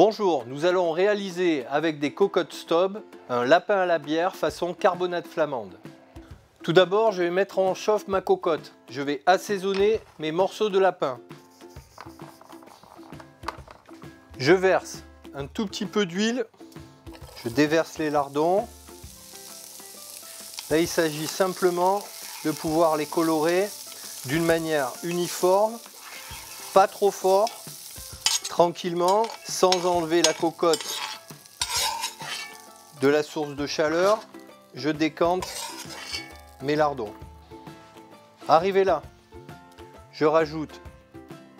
Bonjour, nous allons réaliser avec des cocottes Stob un lapin à la bière façon carbonate flamande. Tout d'abord, je vais mettre en chauffe ma cocotte. Je vais assaisonner mes morceaux de lapin. Je verse un tout petit peu d'huile. Je déverse les lardons. Là, il s'agit simplement de pouvoir les colorer d'une manière uniforme, pas trop fort, tranquillement, sans enlever la cocotte de la source de chaleur. Je décante mes lardons. Arrivé là, je rajoute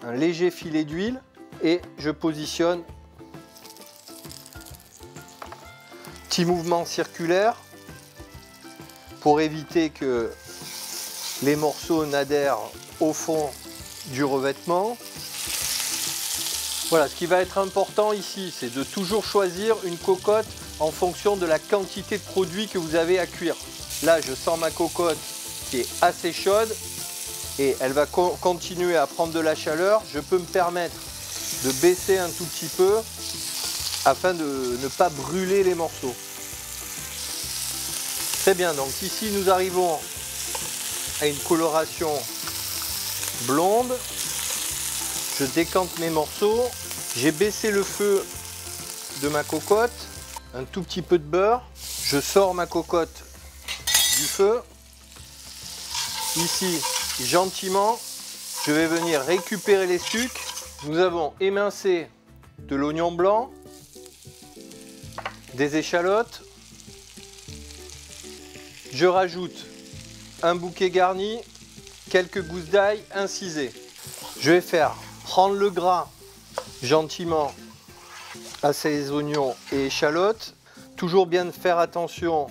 un léger filet d'huile et je positionne. Petit mouvement circulaire pour éviter que les morceaux n'adhèrent au fond du revêtement. Voilà, ce qui va être important ici, c'est de toujours choisir une cocotte en fonction de la quantité de produit que vous avez à cuire. Là, je sens ma cocotte qui est assez chaude et elle va continuer à prendre de la chaleur. Je peux me permettre de baisser un tout petit peu afin de ne pas brûler les morceaux. Très bien, donc ici nous arrivons à une coloration blonde. Je décante mes morceaux. J'ai baissé le feu de ma cocotte. Un tout petit peu de beurre. Je sors ma cocotte du feu. Ici, gentiment, je vais venir récupérer les sucres. Nous avons émincé de l'oignon blanc, des échalotes. Je rajoute un bouquet garni, quelques gousses d'ail incisées. Je vais faire prendre le gras gentiment à ces oignons et échalotes. Toujours bien faire attention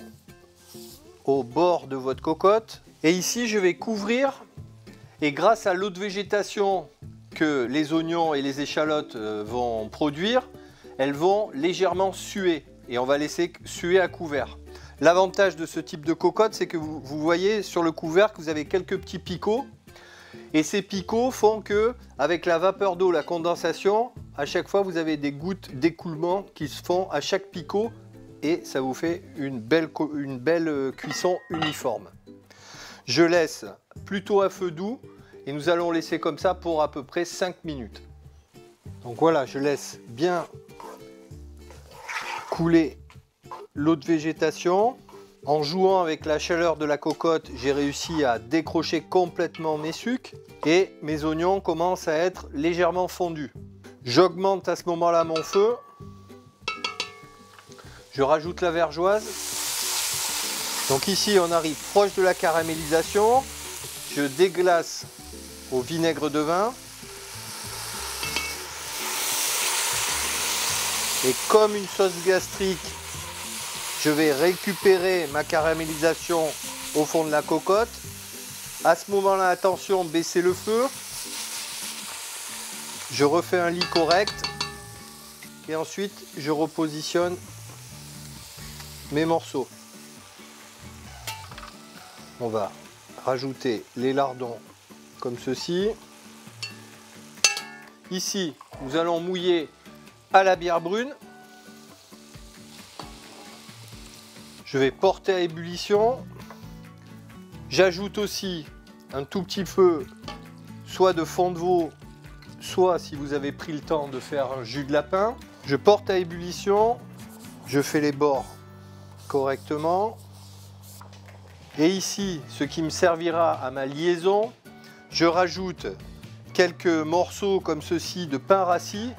au bord de votre cocotte. Et ici, je vais couvrir. Et grâce à l'eau de végétation que les oignons et les échalotes vont produire, elles vont légèrement suer. Et on va laisser suer à couvert. L'avantage de ce type de cocotte, c'est que vous voyez sur le couvercle, vous avez quelques petits picots. Et ces picots font que, avec la vapeur d'eau, la condensation, à chaque fois, vous avez des gouttes d'écoulement qui se font à chaque picot. Et ça vous fait une belle cuisson uniforme. Je laisse plutôt à feu doux et nous allons laisser comme ça pour à peu près 5 minutes. Donc voilà, je laisse bien couler l'eau de végétation. En jouant avec la chaleur de la cocotte, j'ai réussi à décrocher complètement mes sucres et mes oignons commencent à être légèrement fondus. J'augmente à ce moment-là mon feu. Je rajoute la vergeoise. Donc ici, on arrive proche de la caramélisation. Je déglace au vinaigre de vin. Et comme une sauce gastrique, je vais récupérer ma caramélisation au fond de la cocotte. À ce moment-là, attention, baissez le feu. Je refais un lit correct. Et ensuite, je repositionne mes morceaux. On va rajouter les lardons comme ceci. Ici, nous allons mouiller à la bière brune. Je vais porter à ébullition. J'ajoute aussi un tout petit peu, soit de fond de veau, soit si vous avez pris le temps de faire un jus de lapin. Je porte à ébullition. Je fais les bords correctement. Et ici, ce qui me servira à ma liaison, je rajoute quelques morceaux comme ceci de pain rassis.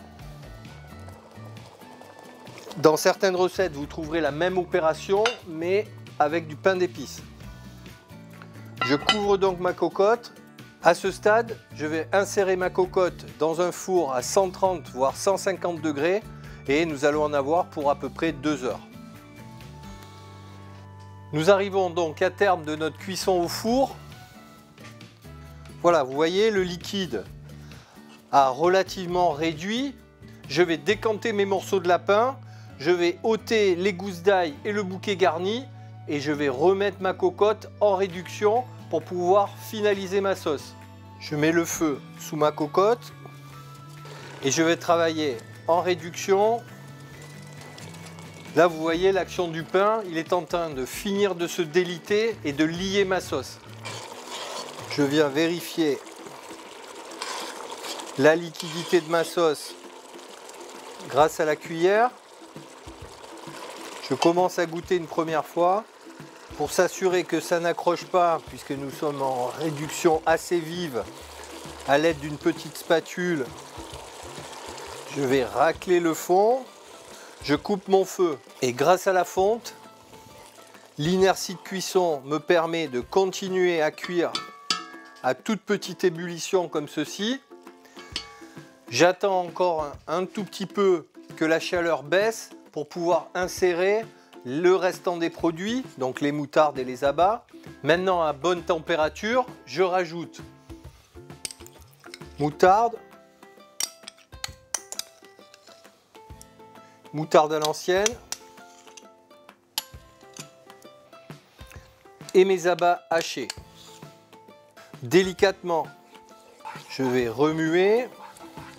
Dans certaines recettes, vous trouverez la même opération, mais avec du pain d'épices. Je couvre donc ma cocotte. À ce stade, je vais insérer ma cocotte dans un four à 130 voire 150 degrés et nous allons en avoir pour à peu près 2 heures. Nous arrivons donc à terme de notre cuisson au four. Voilà, vous voyez, le liquide a relativement réduit. Je vais décanter mes morceaux de lapin. Je vais ôter les gousses d'ail et le bouquet garni et je vais remettre ma cocotte en réduction pour pouvoir finaliser ma sauce. Je mets le feu sous ma cocotte et je vais travailler en réduction. Là, vous voyez l'action du pain, il est en train de finir de se déliter et de lier ma sauce. Je viens vérifier la liquidité de ma sauce grâce à la cuillère. Je commence à goûter une première fois pour s'assurer que ça n'accroche pas, puisque nous sommes en réduction assez vive. À l'aide d'une petite spatule, je vais racler le fond. Je coupe mon feu et grâce à la fonte, l'inertie de cuisson me permet de continuer à cuire à toute petite ébullition comme ceci. J'attends encore un tout petit peu que la chaleur baisse pour pouvoir insérer le restant des produits, donc les moutardes et les abats. Maintenant à bonne température, je rajoute moutarde, moutarde à l'ancienne et mes abats hachés. Délicatement, je vais remuer.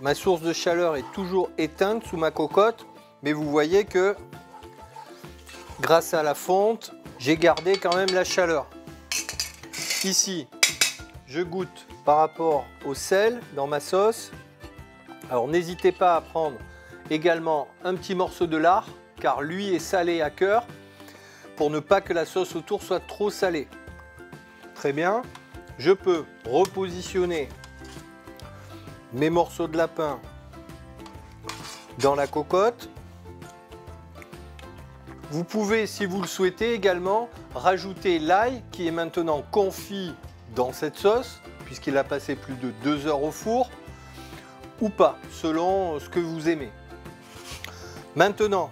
Ma source de chaleur est toujours éteinte sous ma cocotte, mais vous voyez que grâce à la fonte, j'ai gardé quand même la chaleur. Ici, je goûte par rapport au sel dans ma sauce. Alors n'hésitez pas à prendre également un petit morceau de lard, car lui est salé à cœur, pour ne pas que la sauce autour soit trop salée. Très bien, je peux repositionner mes morceaux de lapin dans la cocotte. Vous pouvez, si vous le souhaitez également, rajouter l'ail qui est maintenant confit dans cette sauce, puisqu'il a passé plus de 2 heures au four, ou pas, selon ce que vous aimez. Maintenant,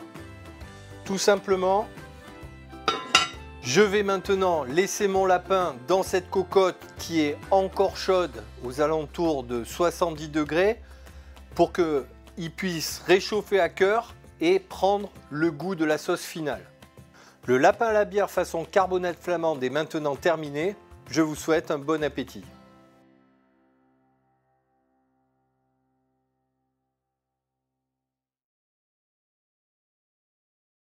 tout simplement, je vais maintenant laisser mon lapin dans cette cocotte qui est encore chaude, aux alentours de 70 degrés, pour qu'il puisse réchauffer à cœur et prendre le goût de la sauce finale. Le lapin à la bière façon carbonate flamande est maintenant terminé. Je vous souhaite un bon appétit.